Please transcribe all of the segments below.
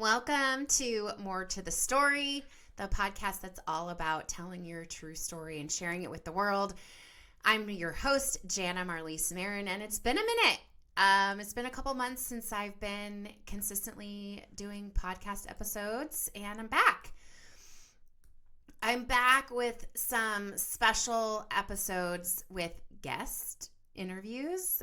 Welcome to More to the Story, the podcast that's all about telling your true story and sharing it with the world. I'm your host, Janna Maron, and it's been a minute. It's been a couple months since I've been consistently doing podcast episodes, and I'm back. I'm back with some special episodes with guest interviews.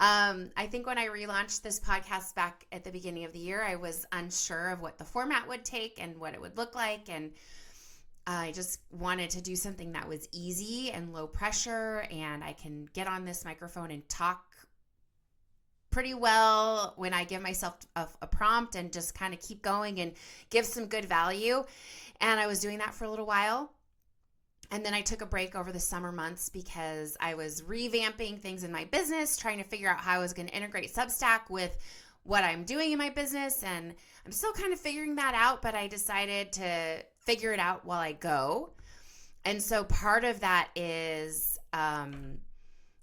I think when I relaunched this podcast back at the beginning of the year, I was unsure of what the format would take and what it would look like. And I just wanted to do something that was easy and low pressure, and I can get on this microphone and talk pretty well when I give myself a prompt and just kind of keep going and give some good value. And I was doing that for a little while. And then I took a break over the summer months because I was revamping things in my business, trying to figure out how I was going to integrate Substack with what I'm doing in my business. And I'm still kind of figuring that out, but I decided to figure it out while I go. And so part of that is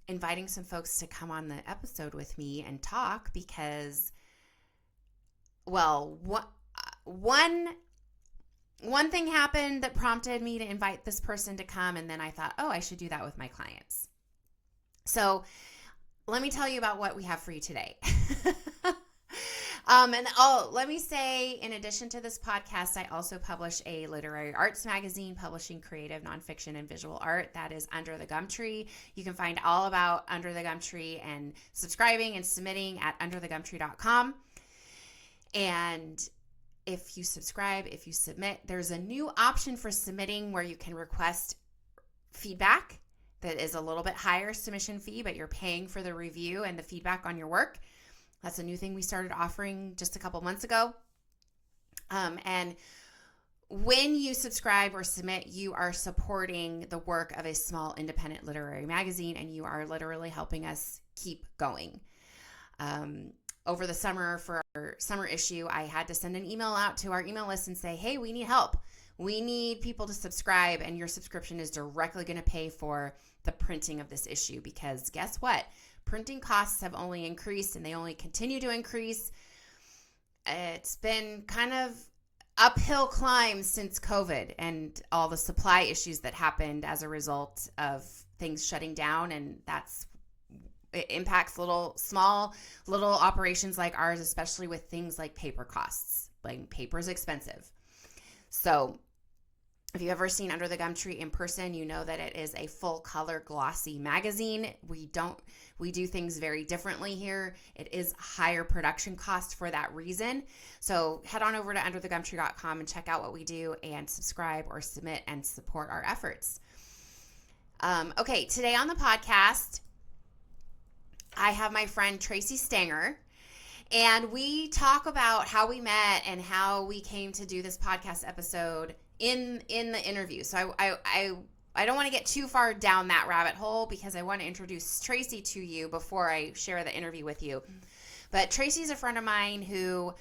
inviting some folks to come on the episode with me and talk because, well, one thing happened that prompted me to invite this person to come, and then I thought, I should do that with my clients. So let me tell you about what we have for you today. Let me say, in addition to this podcast, I also publish a literary arts magazine publishing creative nonfiction and visual art that is Under the Gumtree. You can find all about Under the Gumtree and subscribing and submitting at underthegumtree.com. And if you subscribe, if you submit, there's a new option for submitting where you can request feedback that is a little bit higher submission fee, but you're paying for the review and the feedback on your work. That's a new thing we started offering just a couple months ago. And when you subscribe or submit, you are supporting the work of a small independent literary magazine, and you are literally helping us keep going. Over the summer, for our summer issue, I had to send an email out to our email list and say, hey, we need help. We need people to subscribe, and your subscription is directly going to pay for the printing of this issue because guess what? Printing costs have only increased, and they only continue to increase. It's been kind of uphill climb since COVID and all the supply issues that happened as a result of things shutting down, and it impacts little operations like ours, especially with things like paper costs. Like, paper is expensive. So if you've ever seen Under the Gumtree in person, you know that it is a full color glossy magazine. We do things very differently here. It is higher production cost for that reason. So head on over to underthegumtree.com and check out what we do and subscribe or submit and support our efforts. Okay, today on the podcast, I have my friend Tracy Stanger, and we talk about how we met and how we came to do this podcast episode in the interview. So I don't want to get too far down that rabbit hole because I want to introduce Tracy to you before I share the interview with you. But Tracy's a friend of mine who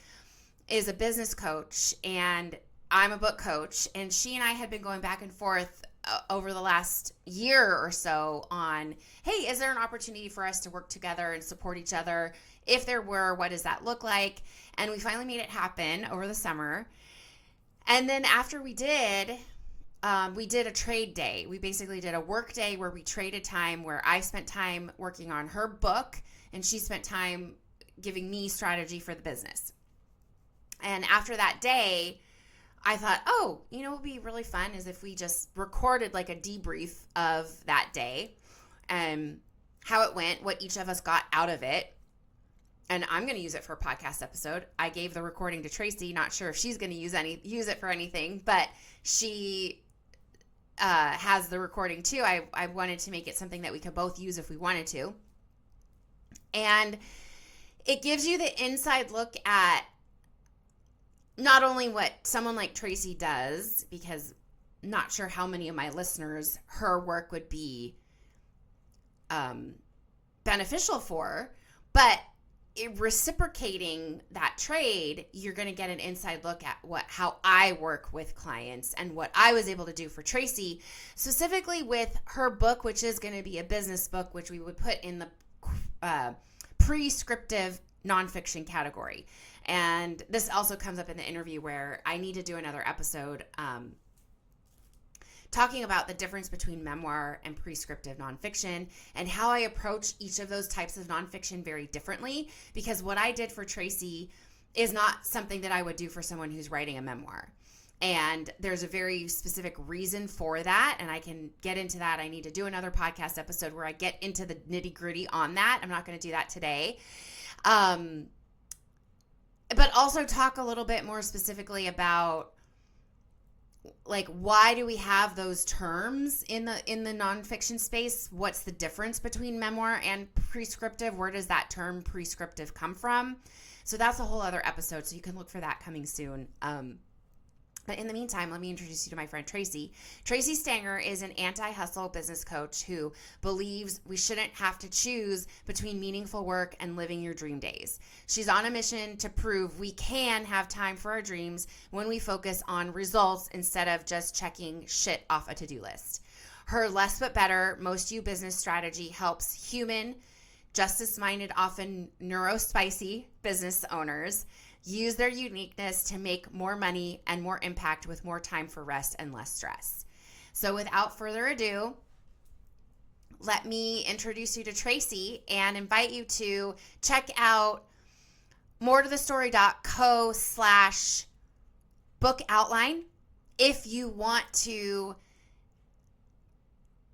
is a business coach, and I'm a book coach, and she and I had been going back and forth over the last year or so on, hey, is there an opportunity for us to work together and support each other? If there were, what does that look like? And we finally made it happen over the summer. And then after we did a trade day. We basically did a workday where we traded time, where I spent time working on her book and she spent time giving me strategy for the business. And after that day, I thought, what would be really fun is if we just recorded like a debrief of that day and how it went, what each of us got out of it. And I'm going to use it for a podcast episode. I gave the recording to Tracy, not sure if she's going to use it for anything, but she has the recording too. I wanted to make it something that we could both use if we wanted to. And it gives you the inside look at not only what someone like Tracy does, because I'm not sure how many of my listeners her work would be beneficial for, but reciprocating that trade, you're going to get an inside look at how I work with clients and what I was able to do for Tracy, specifically with her book, which is going to be a business book, which we would put in the prescriptive nonfiction category. And this also comes up in the interview where I need to do another episode talking about the difference between memoir and prescriptive nonfiction and how I approach each of those types of nonfiction very differently, because what I did for Tracy is not something that I would do for someone who's writing a memoir. And there's a very specific reason for that, and I can get into that. I need to do another podcast episode where I get into the nitty-gritty on that. I'm not going to do that today. But also talk a little bit more specifically about, like, why do we have those terms in the nonfiction space? What's the difference between memoir and prescriptive? Where does that term prescriptive come from? So that's a whole other episode, so you can look for that coming soon. But in the meantime, let me introduce you to my friend Tracy. Tracy Stanger is an anti-hustle business coach who believes we shouldn't have to choose between meaningful work and living your dream days. She's on a mission to prove we can have time for our dreams when we focus on results instead of just checking shit off a to-do list. Her less but better, most you business strategy helps human, justice-minded, often neuro-spicy business owners use their uniqueness to make more money and more impact with more time for rest and less stress. So without further ado, let me introduce you to Tracy and invite you to check out moretothestory.co/book outline if you want to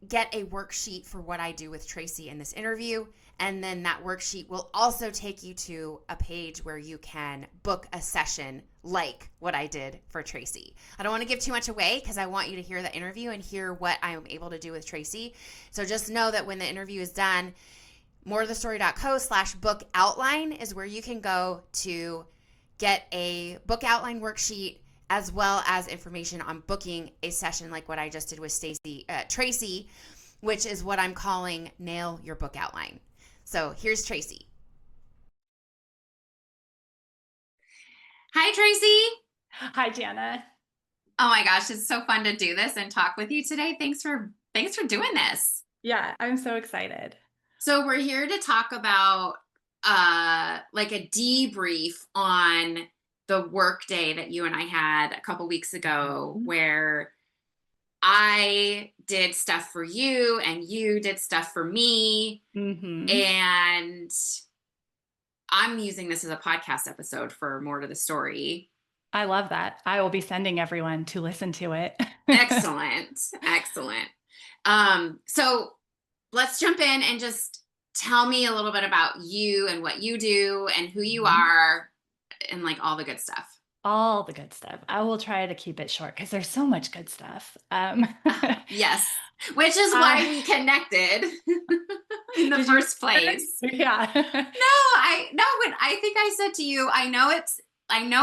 get a worksheet for what I do with Tracy in this interview. And then that worksheet will also take you to a page where you can book a session like what I did for Tracy. I don't want to give too much away because I want you to hear the interview and hear what I am able to do with Tracy. So just know that when the interview is done, moretothestory.co/book outline is where you can go to get a book outline worksheet, as well as information on booking a session like what I just did with Tracy, which is what I'm calling Nail Your Book Outline. So here's Tracy. Hi, Tracy. Hi, Janna. Oh my gosh, it's so fun to do this and talk with you today. Thanks for doing this. Yeah, I'm so excited. So we're here to talk about like a debrief on the workday that you and I had a couple weeks ago, where I did stuff for you and you did stuff for me. And I'm using this as a podcast episode for More to the Story. I love that. I will be sending everyone to listen to it. Excellent. Excellent. So let's jump in and just tell me a little bit about you and what you do and who you are and like all the good stuff. All the good stuff. I will try to keep it short because there's so much good stuff. Yes, which is why we connected in the first place. Yeah. When I think I said to you, I know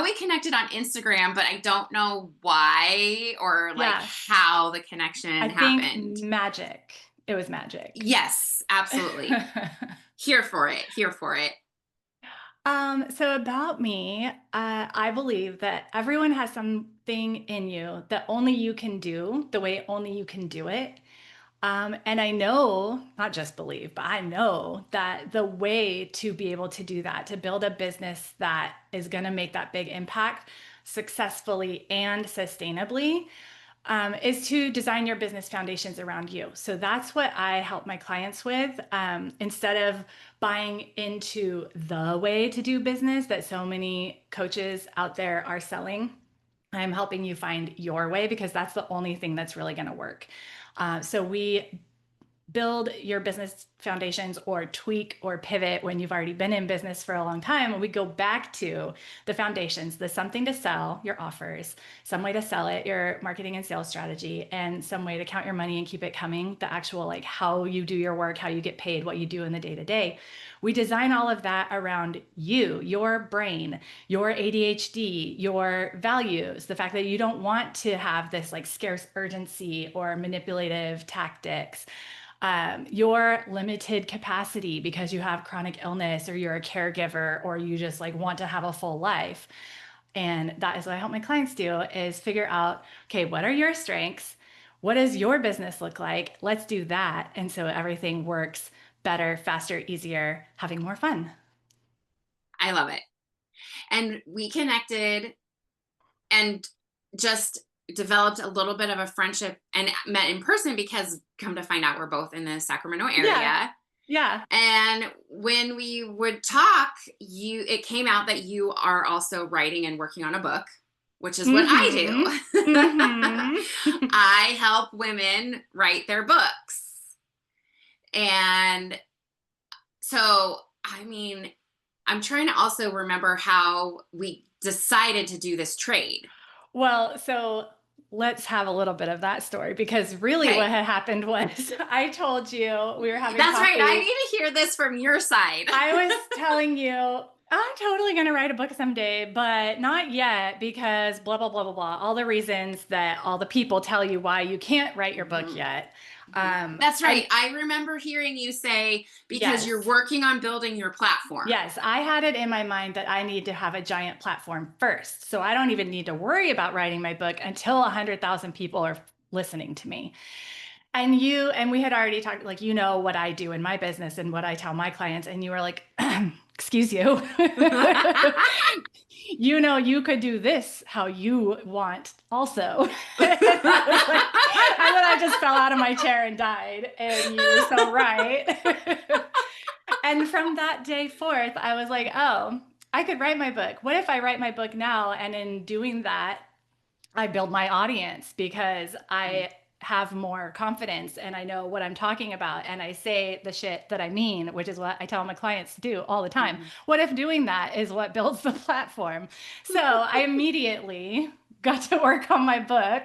we connected on Instagram, but I don't know why or like how the connection happened. Think magic. It was magic. Yes, absolutely. Here for it. So about me, I believe that everyone has something in you that only you can do the way only you can do it. And I know, not just believe, but I know that the way to be able to do that, to build a business that is going to make that big impact successfully and sustainably, is to design your business foundations around you. So that's what I help my clients with. Instead of buying into the way to do business that so many coaches out there are selling, I'm helping you find your way, because that's the only thing that's really going to work. So we build your business foundations or tweak or pivot when you've already been in business for a long time. And we go back to the foundations, the something to sell, your offers, some way to sell it, your marketing and sales strategy, and some way to count your money and keep it coming, the actual like how you do your work, how you get paid, what you do in the day-to-day. We design all of that around you, your brain, your ADHD, your values, the fact that you don't want to have this like scarce urgency or manipulative tactics, your limited capacity because you have chronic illness or you're a caregiver or you just like want to have a full life. And that is what I help my clients do, is figure out, okay, what are your strengths? What does your business look like? Let's do that. And so everything works better, faster, easier, having more fun. I love it. And we connected and just developed a little bit of a friendship and met in person because come to find out we're both in the Sacramento Yeah. area. Yeah. And when we would talk, it came out that you are also writing and working on a book, which is what I do. I help women write their books. And so, I mean, I'm trying to also remember how we decided to do this trade. Well, so let's have a little bit of that story because really what Okay. had happened was I told you we were having That's right. I coffee. need to hear this from your side. I was telling you, I'm totally going to write a book someday, but not yet because blah, blah, blah, blah, blah. All the reasons that all the people tell you why you can't write your book yet. That's right. I remember hearing you say, because you're working on building your platform. Yes, I had it in my mind that I need to have a giant platform first. So I don't even need to worry about writing my book until 100,000 people are listening to me. And we had already talked, like, you know, what I do in my business and what I tell my clients. And you were like, excuse you. You know, you could do this how you want also. And then I just fell out of my chair and died. And you were so right. And from that day forth, I was like, oh, I could write my book. What if I write my book now? And in doing that, I build my audience because I have more confidence and I know what I'm talking about. And I say the shit that I mean, which is what I tell my clients to do all the time. What if doing that is what builds the platform? So I immediately got to work on my book.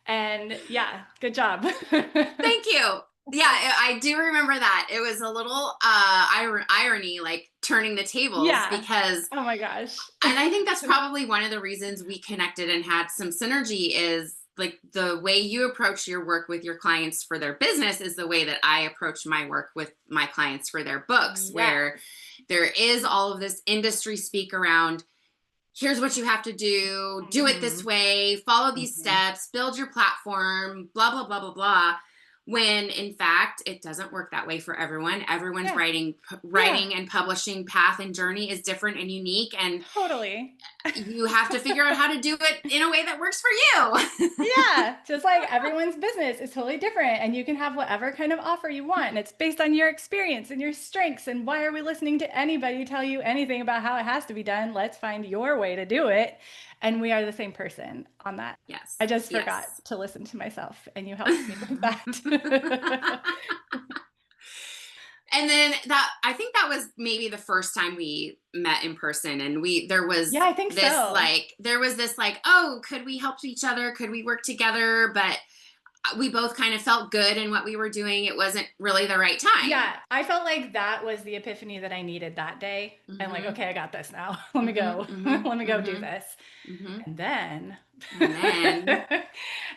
And yeah, good job. Thank you. Yeah, I do remember that. It was a little irony, like turning the tables, because oh my gosh. And I think that's probably one of the reasons we connected and had some synergy is like the way you approach your work with your clients for their business is the way that I approach my work with my clients for their books, where there is all of this industry speak around, here's what you have to do it this way, follow these steps, build your platform, blah, blah, blah, blah, blah. When in fact, it doesn't work that way for everyone. Everyone's writing and publishing path and journey is different and unique. And totally, you have to figure out how to do it in a way that works for you. Yeah, just like everyone's business is totally different and you can have whatever kind of offer you want. And it's based on your experience and your strengths. And why are we listening to anybody tell you anything about how it has to be done? Let's find your way to do it. And we are the same person on that. Yes. I just forgot to listen to myself and you helped me with that. And then I think that was maybe the first time we met in person, and there was I think this so. like, oh, could we help each other? Could we work together? But we both kind of felt good in what we were doing. It wasn't really the right time. Yeah, I felt like that was the epiphany that I needed that day. And like, okay, I got this now. Let me go. Let me go do this. And then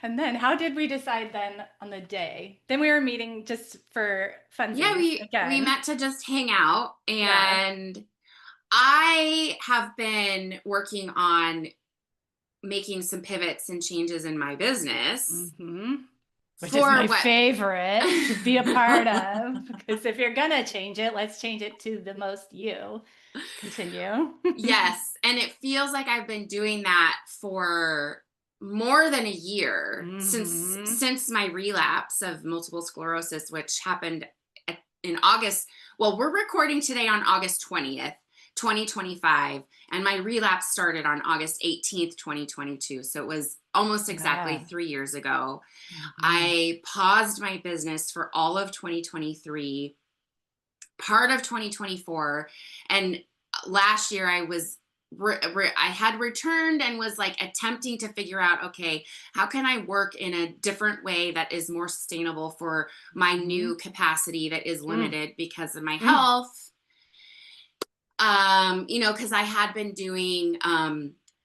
and then how did we decide then on the day? Then we were meeting just for fun. Yeah, we met to just hang out. And I have been working on making some pivots and changes in my business. Which is my favorite to be a part of. Because if you're going to change it, let's change it to the most you. Continue. Yes. And it feels like I've been doing that for more than a year since my relapse of multiple sclerosis, which happened in August. Well, we're recording today on August 20th, 2025. And my relapse started on August 18th, 2022. So it was almost exactly 3 years ago. I paused my business for all of 2023, part of 2024. And last year I was I had returned and was like attempting to figure out, okay, how can I work in a different way that is more sustainable for my new capacity that is limited because of my health? You know, because I had been doing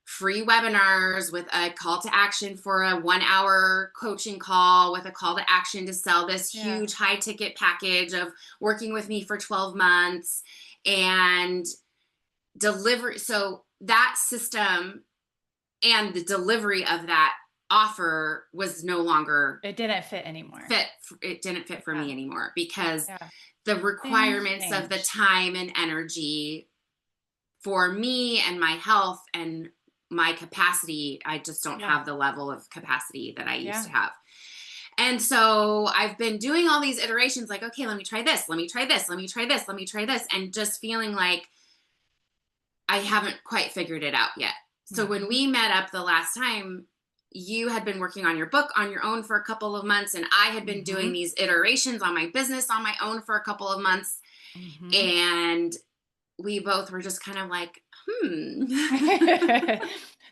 free webinars with a call to action for a 1-hour coaching call with a call to action to sell this huge high ticket package of working with me for 12 months and delivery. So that system and the delivery of that offer was no longer it didn't fit anymore. It didn't fit for me anymore because the requirements of the time and energy for me and my health and my capacity, I just don't Yeah. have the level of capacity that I used Yeah. to have. And so I've been doing all these iterations like, okay, let me try this, let me try this, let me try this, let me try this, and just feeling like I haven't quite figured it out yet. So when Mhm. we met up the last time, you had been working on your book on your own for a couple of months, and I had been doing Mhm. these iterations on my business on my own for a couple of months. Mhm. And we both were just kind of like,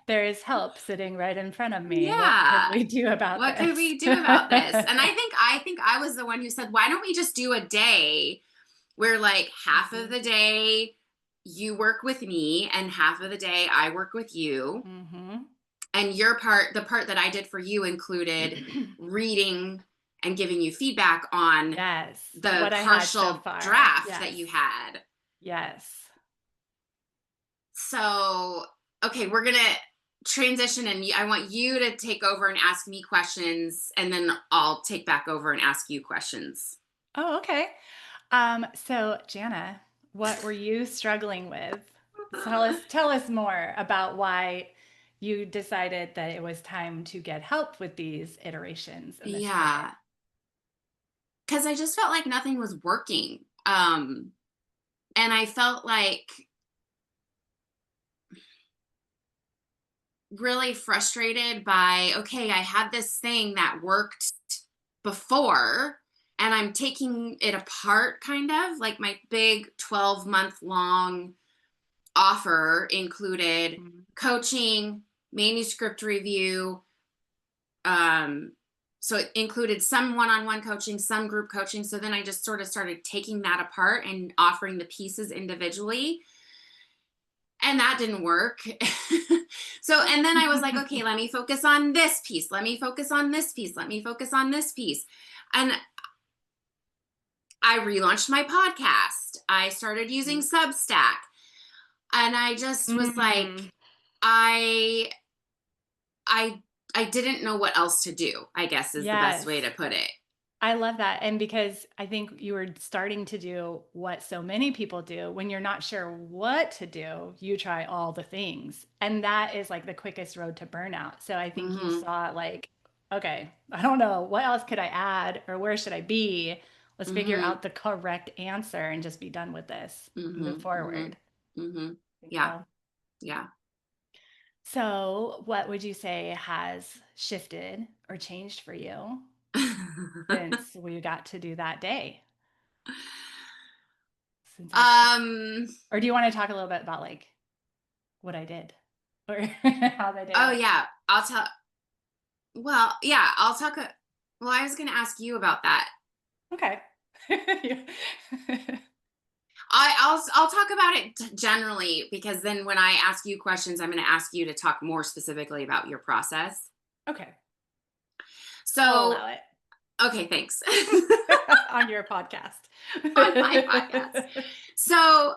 There is help sitting right in front of me. What could yeah, we do about what could this? we do about this? And I think I was the one who said, why don't we just do a day where like half of Mhm. the day you work with me and half of the day I work with you. Mhm. And the part that I did for you included reading and giving you feedback on Yes. the What I had so partial far. draft that Yes. you had. Yes. So, okay, we're going to transition, and I want you to take over and ask me questions, and then I'll take back over and ask you questions. Oh, okay. So Janna, what were you struggling with? Tell us more about why you decided that it was time to get help with these iterations and this habit. Yeah, cuz I just felt like nothing was working. And I felt like really frustrated by, okay, I had this thing that worked before, and I'm taking it apart, kind of like my big 12-month long offer included Mhm. coaching, manuscript review. Um, so it included some one-on-one coaching, some group coaching. So then I just sort of started taking that apart and offering the pieces individually. And that didn't work. So, and then I was like, okay, let me focus on this piece. Let me focus on this piece. Let me focus on this piece. And I relaunched my podcast. I started using Substack. And I just was like, Mm. I I I didn't know what else to do, I guess is the best Yes. way to put it. I love that. And because I think you were starting to do what so many people do when you're not sure what to do, you try all the things. And that is like the quickest road to burnout. So I think you Mhm. saw like, okay, I don't know, what else could I add or where should I be? Let's figure Mhm. out the correct answer and just be done with this. Move Mhm. forward. Mhm. Mhm. I think Yeah. so. Yeah. So, what would you say has shifted or changed for you since we got to do that day? Since I um Or do you wanna talk a little bit about, like, what I did or how the day oh went? yeah, I'll talk well, I was going to ask you about that. Okay. I'll talk about it generally, because then when I ask you questions, I'm going to ask you to talk more specifically about your process. Okay. I'll So, allow it okay, thanks. on your podcast. On my podcast. So,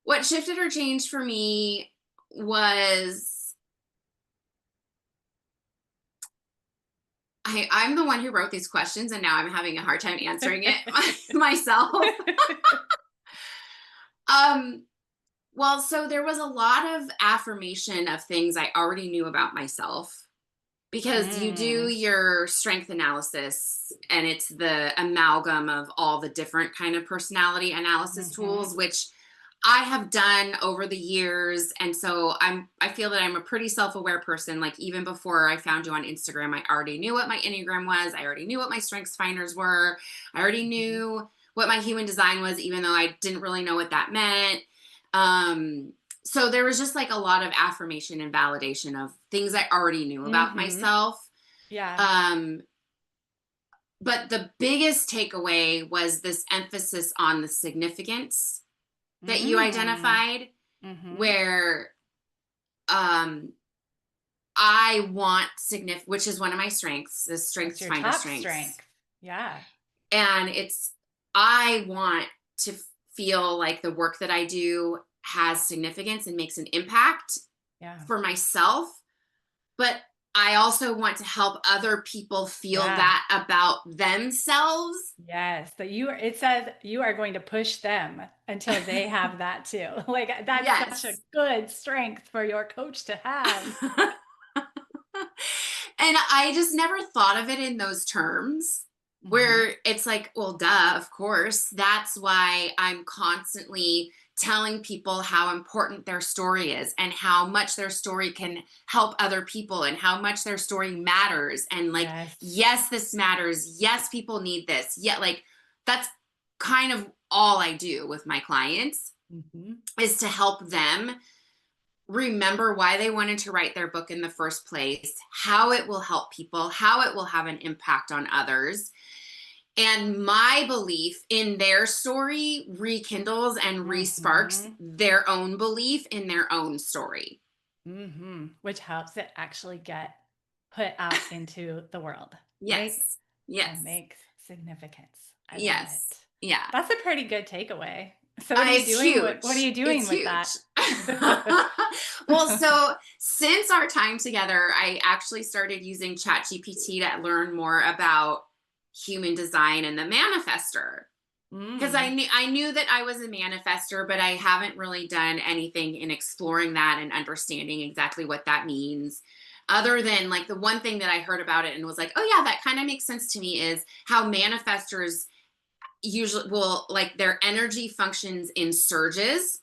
what shifted or changed for me was I'm the one who wrote these questions, and now I'm having a hard time answering it myself. Um, well, so there was a lot of affirmation of things I already knew about myself, because you do Mm. your strength analysis, and it's the amalgam of all the different kind of personality analysis tools, Mhm. which I have done over the years. And so I feel that I'm a pretty self-aware person. Like, even before I found you on Instagram, I already knew what my Enneagram was. I already knew what my strengths finders were. I already Mhm. knew what my human design was, even though I didn't really know what that meant. Um, so there was just like a lot of affirmation and validation of things I already knew about Mhm. myself. Yeah. Um, but the biggest takeaway was this emphasis on the significance that you Mm. identified, Mhm. where um I want which is one of my strengths, the That's strengths your finder top strengths. strength. Yeah. And I want to feel like the work that I do has significance and makes an impact Yeah. for myself. But I also want to help other people feel Yeah. that about themselves. Yes. That it says you are going to push them until they have that too. Like that's such a Yes. good strength for your coach to have. And I just never thought of it in those terms Hmm. where it's like, well, duh, of course. That's why I'm constantly telling people how important their story is and how much their story can help other people and how much their story matters. And like, Yes. yes, this matters. Yes, people need this. Yeah, like that's kind of all I do with my clients Hmm. is to help them remember why they wanted to write their book in the first place, how it will help people, how it will have an impact on others. And my belief in their story rekindles and resparks Hmm. their own belief in their own story. Which helps it actually get put out into the world, right? Yes. And Yes. makes significance. I love Yes. it. Yeah. That's a pretty good takeaway. So what are you It's doing? What are huge. you doing It's with huge. that? Well, so since our time together, I actually started using ChatGPT to learn more about human design and the manifester. Because Mm. I knew that I was a manifester, but I haven't really done anything in exploring that and understanding exactly what that means. Other than like the one thing that I heard about it and was like, oh yeah, that kind of makes sense to me is how manifestors usually will like their energy functions in surges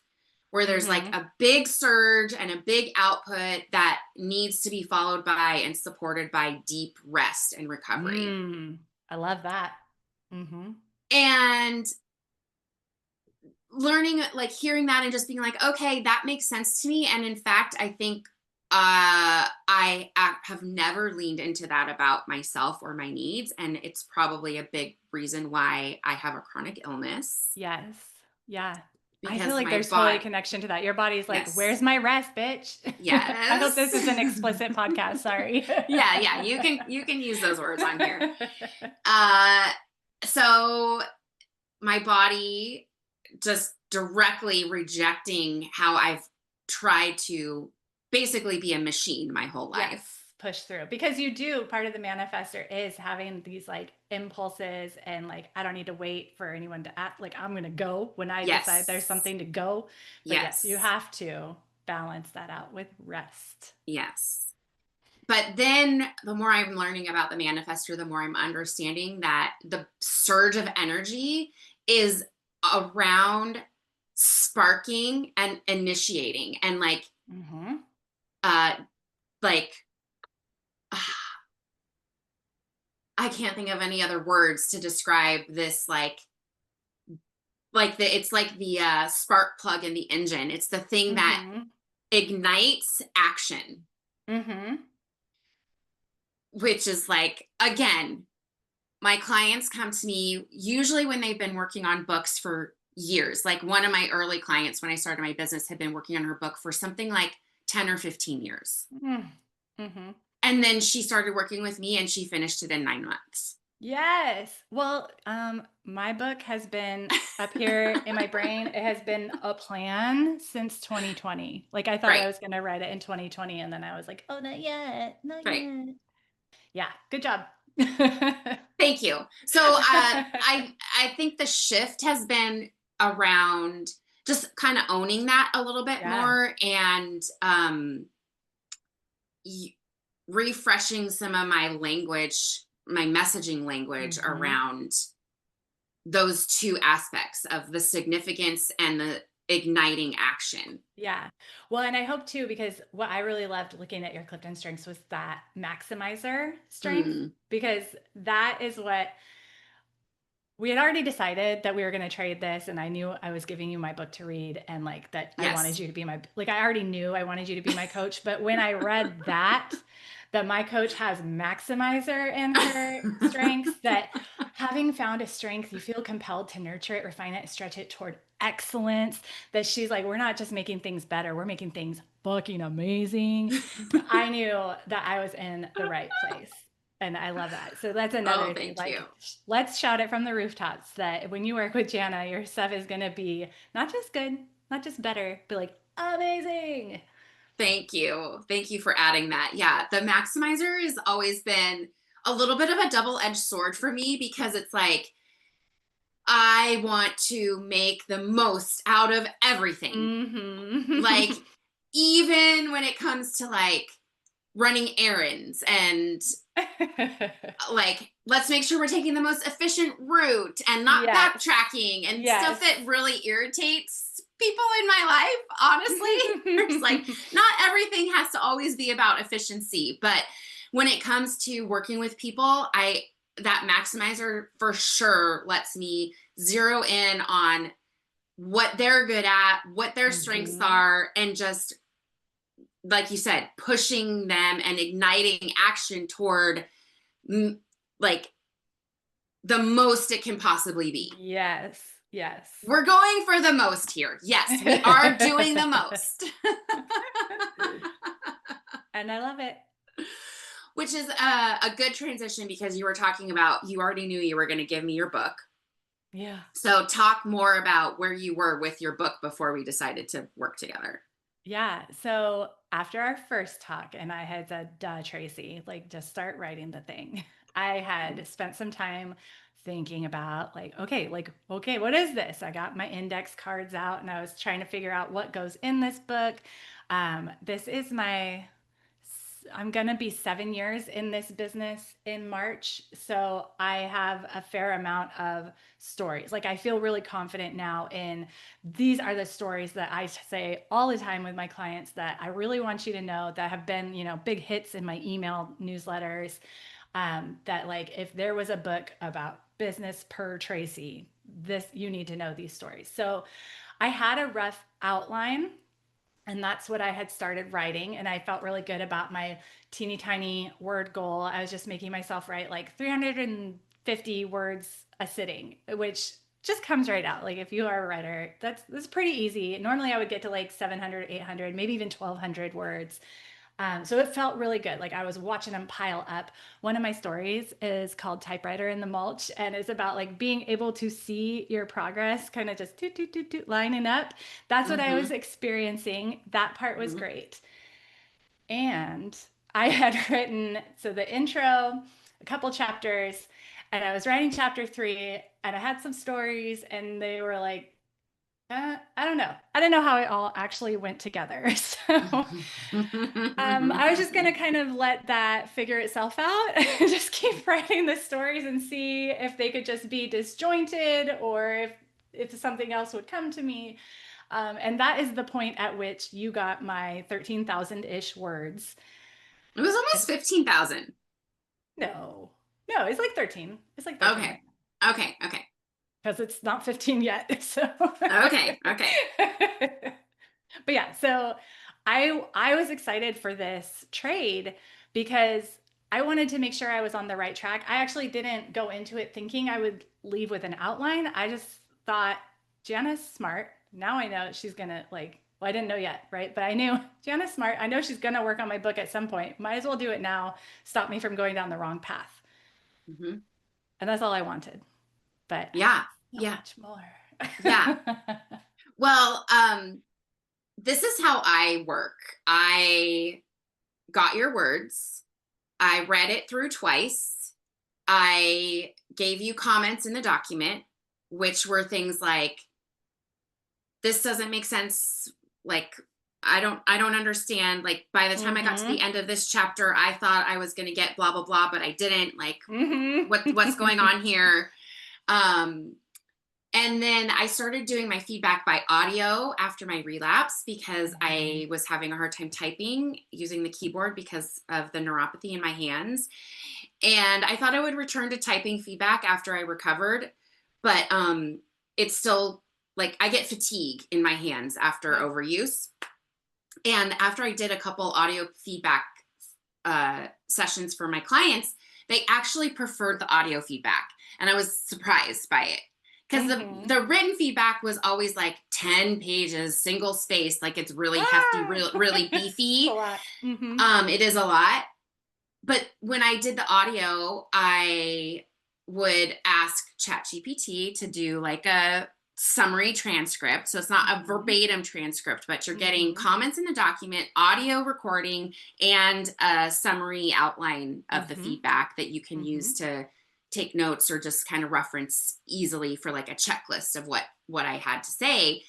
where there's like Mhm. a big surge and a big output that needs to be followed by and supported by deep rest and recovery. Mm. I love that. Mhm. And learning like hearing that and just being like okay that makes sense to me and in fact I think have never leaned into that about myself or my needs and it's probably a big reason why I have a chronic illness Yes. Yeah. I feel because like my there's totally a body connection to that. Your body's like, yes "Where's my rest, bitch?" I hope yes this is an explicit podcast, sorry. yeah you can use those words on here uh so my body just directly rejecting how I've tried to basically be a machine my whole Yes, life. push through because you do part of the manifestor is having these like impulses and like I don't need to wait for anyone to act like I'm going to go when I decide there's Yes. something to go. But yes, you Yes. have to balance that out with rest. Yes. But then the more I'm learning about the manifestor, the more I'm understanding that the surge of energy is around sparking and initiating and Mhm. uh like I can't think of any other words to describe this like the it's like the spark plug in the engine. It's the thing that Mhm. ignites action, Mhm. which is like again, my clients come to me usually when they've been working on books for years. Like one of my early clients when I started my business had been working on her book for something like 10 or 15 years. Mm. Mhm. And then she started working with me and she finished it in 9 months. Yes. Well, my book has been up here in my brain. It has been a plan since 2020. Like I thought I Right. was going to write it in 2020 and then I was like, "Oh, not yet. Not Right. yet." Yeah, good job. Thank you. So I think the shift has been around just kind of owning that a little bit Yeah. more and y- refreshing some of my language, my messaging language Mhm. around those two aspects of the significance and the igniting action. Yeah. Well, and I hope too, because what I really loved looking at your Clifton strengths was that maximizer strength, Mm, because that is what we had already decided that we were going to trade this. And I knew I was giving you my book to read and like that I wanted yes. you to be like, I already knew I wanted you to be my coach. But when I read that my coach has maximizer in her strengths, that having found a strength, you feel compelled to nurture it, refine it, stretch it toward excellence. That she's like, we're not just making things better, we're making things fucking amazing. I knew that I was in the right place. And I love that. So that's Oh, another thing. thank you. Like, let's shout it from the rooftops that when you work with Janna, your stuff is going to be not just good, not just better, but like amazing. Thank you. Thank you for adding that. Yeah, the maximizer has always been a little bit of a double-edged sword for me because it's like I want to make the most out of everything. Like Mm-hmm. even when it comes to like running errands and like let's make sure we're taking the most efficient route and not Yes. backtracking and stuff Yes. that really irritates people in my life, honestly. It's like not everything has to always be about efficiency, but when it comes to working with people, I that maximizer for sure lets me zero in on what they're good at, what their strengths Mhm. are, and just like you said, pushing them and igniting action toward like the most it can possibly be. Yes. Yes. We're going for the most here. Yes, we are doing the most. And I love it. Which is a good transition because you were talking about you already knew you were going to give me your book. Yeah. So talk more about where you were with your book before we decided to work together. Yeah. So after our first talk, and I had said, duh, Tracy, like just start writing the thing. I had spent some time thinking about okay, what is this? I got my index cards out and I was trying to figure out what goes in this book. This is I'm going to be 7 years in this business in March. So I have a fair amount of stories. Like I feel really confident now in these are the stories that I say all the time with my clients that I really want you to know that have been, big hits in my email newsletters. That like if there was a book about business per Tracy, you need to know these stories. So I had a rough outline and that's what I had started writing. And I felt really good about my teeny tiny word goal. I was just making myself write like 350 words a sitting, which just comes right out. Like if you are a writer, that's pretty easy. Normally I would get to like 700, 800, maybe even 1200 words. So it felt really good. Like I was watching them pile up. One of my stories is called Typewriter in the Mulch and it's about like being able to see your progress kind of just toot, toot, toot, toot, lining up. That's what I was Mm-hmm. experiencing. That part was Mm-hmm. great. And I had written, so the intro, a couple chapters, and I was writing chapter 3 and I had some stories and they were like, I don't know. I don't know how it all actually went together. So I was just going to kind of let that figure itself out, just keep writing the stories and see if they could just be disjointed or if something else would come to me. And that is the point at which you got my 13,000-ish words. It was almost 15,000. No, no, it's like 13. It's like 13 Okay. right Okay. Okay. because it's not 15 yet. So Okay. Okay. but yeah, so I was excited for this trade because I wanted to make sure I was on the right track. I actually didn't go into it thinking I would leave with an outline. I just thought Janna's smart. Now I know she's gonna well, I didn't know yet, right? But I knew Janna's smart. I know she's gonna work on my book at some point. Might as well do it now. Stop me from going down the wrong path. Mm-hmm. And that's all I wanted. But Yeah. so Yeah. much more. Yeah. Well, this is how I work. I got your words. I read it through twice. I gave you comments in the document, which were things like, this doesn't make sense. Like, I don't understand. Like, by the time I got to the Mm-hmm. end of this chapter, I thought I was going to get blah, blah, blah, but I didn't. Like, what's going Mm-hmm. on here? Um, And then I started doing my feedback by audio after my relapse because I was having a hard time typing using the keyboard because of the neuropathy in my hands. And I thought I would return to typing feedback after I recovered, but it's still like I get fatigue in my hands after Yep. overuse. And after I did a couple audio feedback sessions for my clients, they actually preferred the audio feedback. And I was surprised by it because Mm-hmm. the written feedback was always like 10 pages, single space, like it's really hefty, Ah! really It's a beefy. lot. Mm-hmm. It is a lot. But when I did the audio, I would ask ChatGPT to do like a summary transcript. So it's not a verbatim transcript, but you're getting comments in the document, audio recording, and a summary outline of the feedback that you can use to take notes or just kind of reference easily for like a checklist of what I had to say.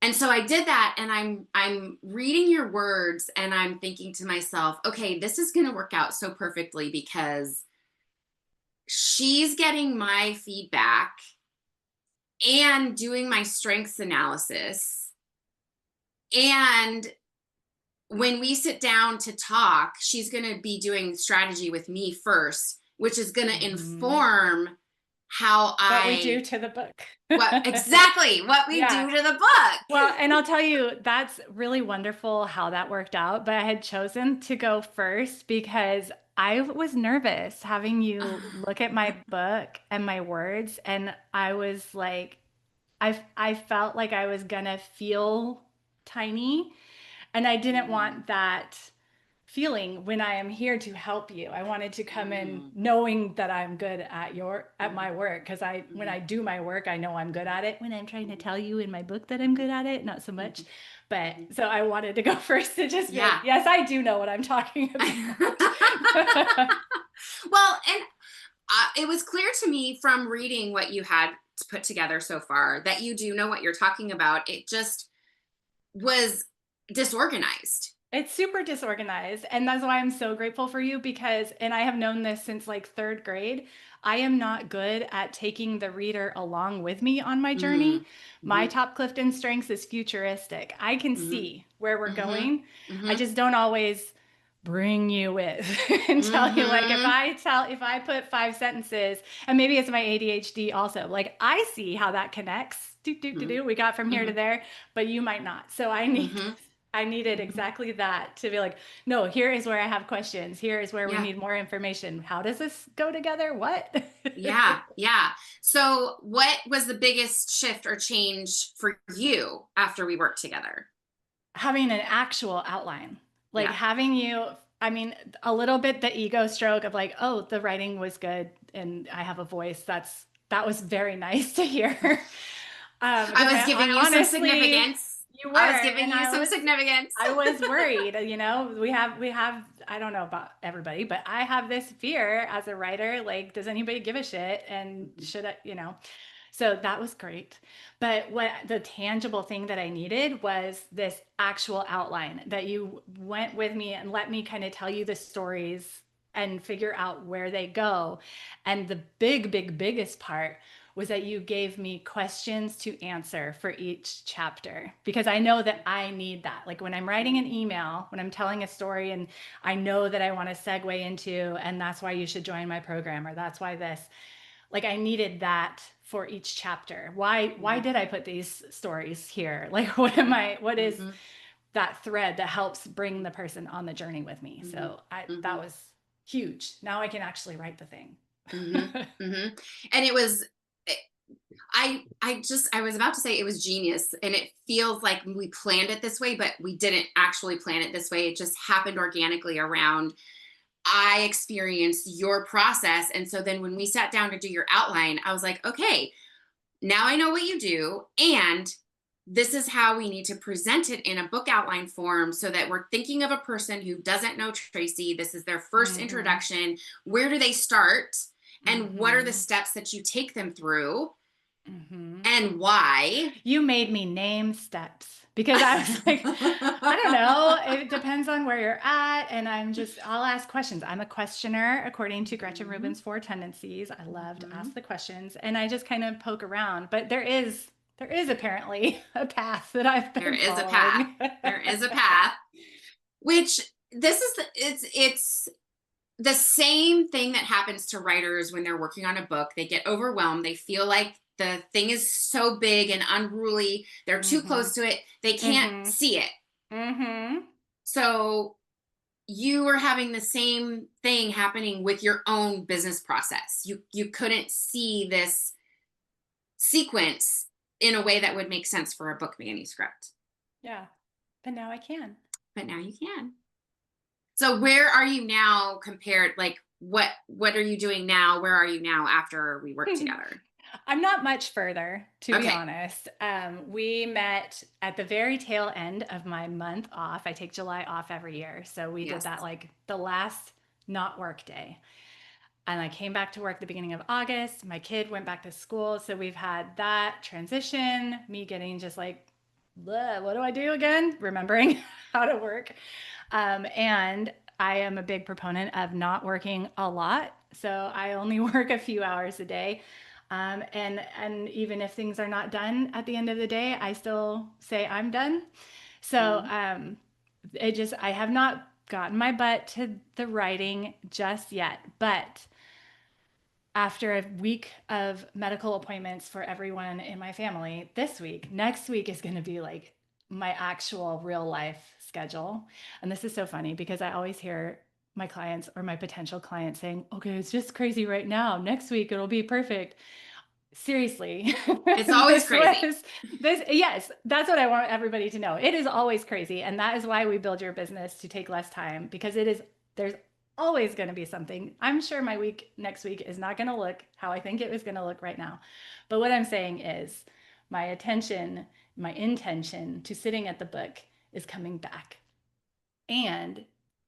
And so I did that, and I'm reading your words, and I'm thinking to myself, okay, this is going to work out so perfectly because she's getting my feedback and doing my strengths analysis. And when we sit down to talk, she's going to be doing strategy with me first, which is going to inform how what we do to the book. What we do to the book. Well, and I'll tell you, that's really wonderful how that worked out. But I had chosen to go first because I was nervous having you look at my book and my words. And I was like, I felt like I was gonna feel tiny. And I didn't want that feeling when I am here to help you. I wanted to come in knowing that I'm good at my work, because when I do my work, I know I'm good at it. When I'm trying to tell you in my book that I'm good at it, not so much. But so I wanted to go first to just be like, yes, I do know what I'm talking about. Well, and it was clear to me from reading what you had put together so far that you do know what you're talking about. It just was disorganized. It's super disorganized. And that's why I'm so grateful for you and I have known this since like third grade, I am not good at taking the reader along with me on my journey. My top Clifton strengths is futuristic. I can see where we're going. I just don't always bring you with and tell you, like, if I put 5 sentences, and maybe it's my ADHD also, like I see how that connects. We got from here to there, but you might not. So I needed exactly that to be like, no, here is where I have questions. Here is where we need more information. How does this go together? What? Yeah. So what was the biggest shift or change for you after we worked together? Having an actual outline, like having you, I mean, a little bit the ego stroke of like, oh, the writing was good and I have a voice. That was very nice to hear. I was giving you some significance. You were. I was giving you some significance. I was worried. We have, I don't know about everybody, but I have this fear as a writer, like, does anybody give a shit? And should I, so that was great. But what the tangible thing that I needed was this actual outline that you went with me and let me kind of tell you the stories and figure out where they go. And the biggest part was that you gave me questions to answer for each chapter, because I know that I need that. Like when I'm writing an email, when I'm telling a story and I know that I want to segue into, and that's why you should join my program, or that's why this, like I needed that for each chapter. Why did I put these stories here? Like what is that thread that helps bring the person on the journey with me? So that was huge. Now I can actually write the thing. And it was, I was about to say it was genius, and it feels like we planned it this way, but we didn't actually plan it this way. It just happened organically around, I experienced your process. And so then when we sat down to do your outline, I was like, okay, now I know what you do. And this is how we need to present it in a book outline form so that we're thinking of a person who doesn't know Tracy. This is their first introduction. Where do they start? And what are the steps that you take them through? And why? You made me name steps, because I was like, I don't know. It depends on where you're at. And I'll ask questions. I'm a questioner according to Gretchen Rubin's 4 tendencies. I love to ask the questions, and I just kind of poke around. But there is apparently a path that I've been following. There is a path, which it's the same thing that happens to writers when they're working on a book. They get overwhelmed. They feel like the thing is so big and unruly. They're too close to it. They can't see it. So you were having the same thing happening with your own business process. You couldn't see this sequence in a way that would make sense for a book manuscript. Yeah, but now I can. So where are you now compared? Like what are you doing now? Where are you now after we worked together? I'm not much further, to be Okay. honest. We met at the very tail end of my month off. I take July off every year. So we did Yes. that like the last not work day. And I came back to work the beginning of August. My kid went back to school. So we've had that transition, me getting just like, what do I do again? Remembering how to work. And I am a big proponent of not working a lot. So I only work a few hours a day. And even if things are not done at the end of the day, I still say I'm done. So Mhm. I have not gotten my butt to the writing just yet. But after a week of medical appointments for everyone in my family this week, next week is going to be like my actual real life schedule. And this is so funny because I always hear my clients or my potential clients saying, okay, it's just crazy right now. Next week it'll be perfect. Seriously, It's always crazy. yes, that's what I want everybody to know. It is always crazy. And that is why we build your business to take less time, because there's always going to be something. I'm sure my week next week is not going to look how I think it was going to look right now. But what I'm saying is my attention, my intention to sitting at the book is coming back. And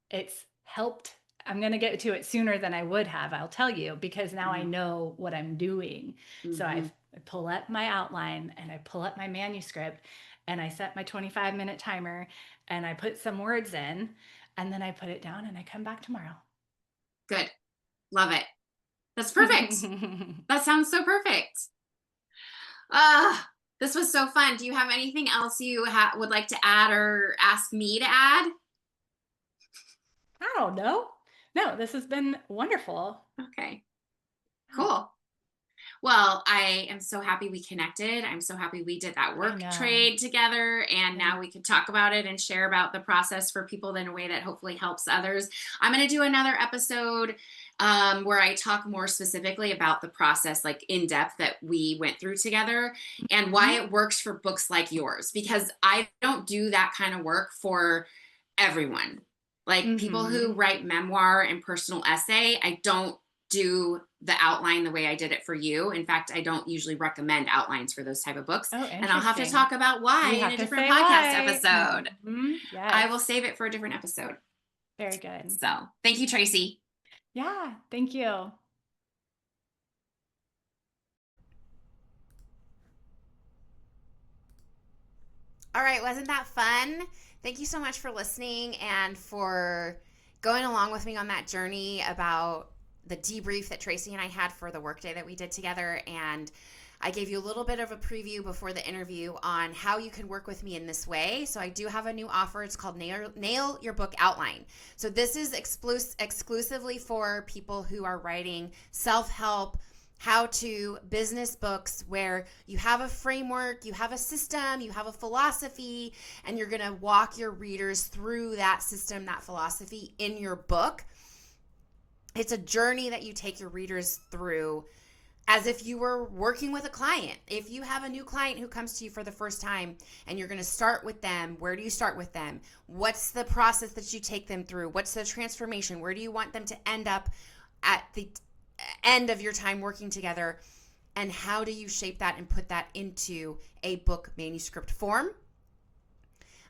it's helped. I'm going to get to it sooner than I would have, I'll tell you, because now I know what I'm doing. So Mm-hmm. I pull up my outline and I pull up my manuscript and I set my 25-minute timer and I put some words in and then I put it down and I come back tomorrow. Good. Love it. That's perfect. That sounds so perfect. This was so fun. Do you have anything else you would like to add or ask me to add? I don't know. No, this has been wonderful. Okay, cool. Well, I am so happy we connected. I'm so happy we did that I work know. trade together. And I know. now we can talk about it and share about the process for people in a way that hopefully helps others. I'm going to do another episode where I talk more specifically about the process, like in depth, that we went through together and why Mhm. it works for books like yours, because I don't do that kind of work for everyone. Like people who Mhm. write memoir and personal essay, I don't do the outline the way I did it for you. In fact, I don't usually recommend outlines for those type of books. Oh, And I'll have to interesting. talk about why You in have a to different say podcast why. episode. I Yes. will save it for a different episode. Very good. So thank you, Tracy. Yeah. Thank you. All right, wasn't that fun? Thank you so much for listening and for going along with me on that journey about the debrief that Tracy and I had for the workday that we did together. And I gave you a little bit of a preview before the interview on how you can work with me in this way. So I do have a new offer. It's called Nail Your Book Outline. So this is exclusively for people who are writing self-help, how to business books where you have a framework, you have a system, you have a philosophy, and you're going to walk your readers through that system, that philosophy in your book. It's a journey that you take your readers through as if you were working with a client. If you have a new client who comes to you for the first time and you're going to start with them, where do you start with them? What's the process that you take them through? What's the transformation? Where do you want them to end up at the end of your time working together? And how do you shape that and put that into a book manuscript form?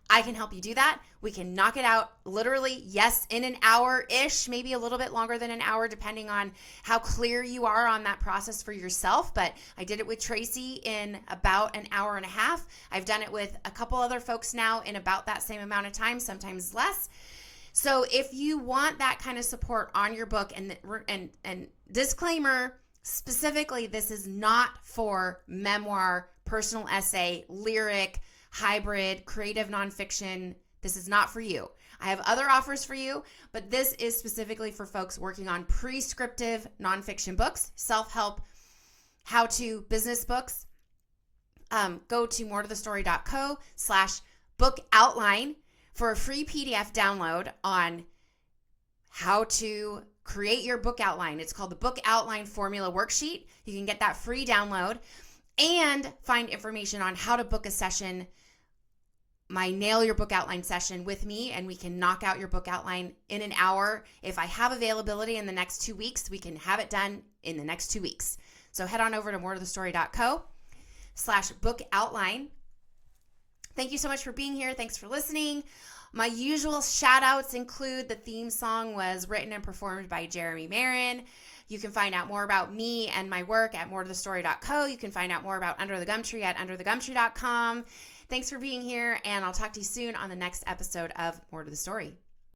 I can help you do that. We can knock it out literally, yes, in an hour-ish, maybe a little bit longer than an hour, depending on how clear you are on that process for yourself. But I did it with Tracy in about an hour and a half. I've done it with a couple other folks now in about that same amount of time, sometimes less. So if you want that kind of support on your book, and disclaimer, specifically, this is not for memoir, personal essay, lyric, hybrid, creative nonfiction. This is not for you. I have other offers for you, but this is specifically for folks working on prescriptive nonfiction books, self-help, how-to business books. Go to moretothestory.co/book outline for a free PDF download on how to create your book outline. It's called the Book Outline Formula Worksheet. You can get that free download and find information on how to book a session, my Nail Your Book Outline session with me, and we can knock out your book outline in an hour. If I have availability in the next 2 weeks, we can have it done in the next 2 weeks. So head on over to moretothestory.co/book outline. Thank you so much for being here. Thanks for listening. My usual shout outs include the theme song was written and performed by Jeremy Maron. You can find out more about me and my work at moretothestory.co. You can find out more about Under the Gumtree at underthegumtree.com. Thanks for being here, and I'll talk to you soon on the next episode of More to the Story.